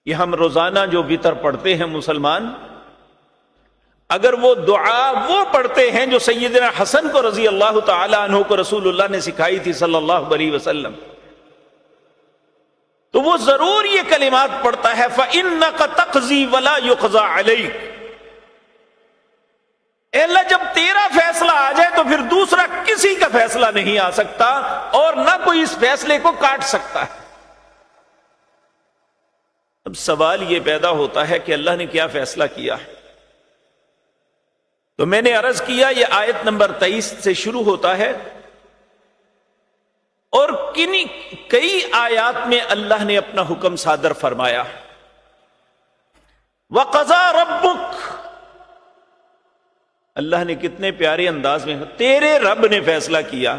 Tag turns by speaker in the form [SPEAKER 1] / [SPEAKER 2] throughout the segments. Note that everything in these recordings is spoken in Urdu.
[SPEAKER 1] یہ ہم روزانہ جو وتر پڑھتے ہیں مسلمان، اگر وہ دعا وہ پڑھتے ہیں جو سیدنا حسن کو رضی اللہ تعالی عنہ کو رسول اللہ نے سکھائی تھی صلی اللہ علیہ وسلم، تو وہ ضرور یہ کلمات پڑھتا ہے فَإِنَّكَ تَقْضِي وَلَا يُقْضَى عَلَيْكَ۔ اے اللہ جب تیرا فیصلہ آ جائے تو پھر دوسرا کسی کا فیصلہ نہیں آ سکتا اور نہ کوئی اس فیصلے کو کاٹ سکتا ہے۔ اب سوال یہ پیدا ہوتا ہے کہ اللہ نے کیا فیصلہ کیا ہے؟ تو میں نے عرض کیا یہ آیت نمبر 23 سے شروع ہوتا ہے، اور کئی آیات میں اللہ نے اپنا حکم صادر فرمایا۔ وَقَضَى رَبُّكَ، اللہ نے کتنے پیارے انداز میں تیرے رب نے فیصلہ کیا،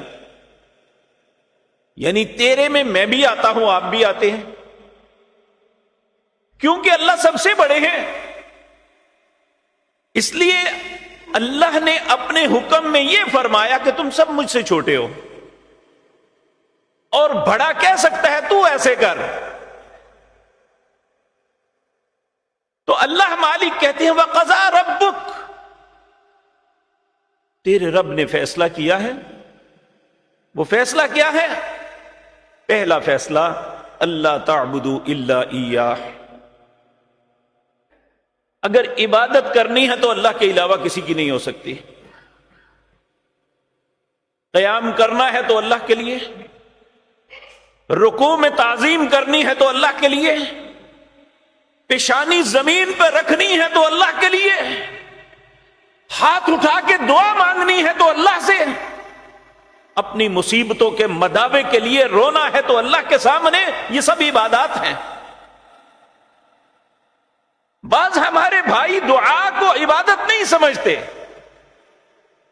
[SPEAKER 1] یعنی تیرے میں میں بھی آتا ہوں، آپ بھی آتے ہیں، کیونکہ اللہ سب سے بڑے ہیں، اس لیے اللہ نے اپنے حکم میں یہ فرمایا کہ تم سب مجھ سے چھوٹے ہو، اور بڑا کہہ سکتا ہے تو ایسے کر۔ تو اللہ مالک کہتے ہیں وَقَضَى رَبُّكَ، تیرے رب نے فیصلہ کیا ہے۔ وہ فیصلہ کیا ہے؟ پہلا فیصلہ اللہ تعبدوا الا ایاہ، اگر عبادت کرنی ہے تو اللہ کے علاوہ کسی کی نہیں ہو سکتی، قیام کرنا ہے تو اللہ کے لیے، رکوع میں تعظیم کرنی ہے تو اللہ کے لیے، پیشانی زمین پہ رکھنی ہے تو اللہ کے لیے، ہاتھ اٹھا کے دعا مانگنی ہے تو اللہ سے، اپنی مصیبتوں کے مداوے کے لیے رونا ہے تو اللہ کے سامنے، یہ سب عبادات ہیں۔ بعض ہمارے بھائی دعا کو عبادت نہیں سمجھتے،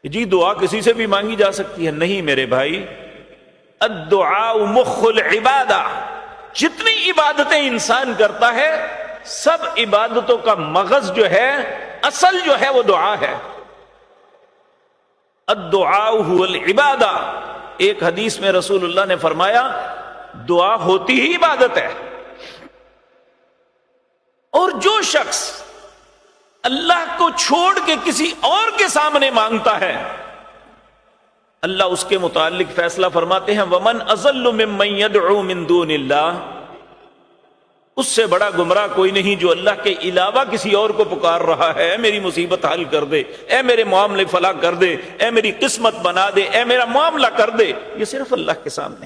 [SPEAKER 1] جی دعا کسی سے بھی مانگی جا سکتی ہے، نہیں میرے بھائی، الدعاء مخ العبادہ، جتنی عبادتیں انسان کرتا ہے سب عبادتوں کا مغز جو ہے، اصل جو ہے وہ دعا ہے۔ الدعاء هو العبادہ، ایک حدیث میں رسول اللہ نے فرمایا دعا ہوتی ہی عبادت ہے۔ اور جو شخص اللہ کو چھوڑ کے کسی اور کے سامنے مانگتا ہے، اللہ اس کے متعلق فیصلہ فرماتے ہیں وَمَنْ أَضَلُّ مِمَّنْ يَدْعُو مِن دُونِ اللَّهِ، اس سے بڑا گمراہ کوئی نہیں جو اللہ کے علاوہ کسی اور کو پکار رہا ہے، اے میری مصیبت حل کر دے، اے میرے معاملے فلاح کر دے، اے میری قسمت بنا دے، اے میرا معاملہ کر دے، یہ صرف اللہ کے سامنے۔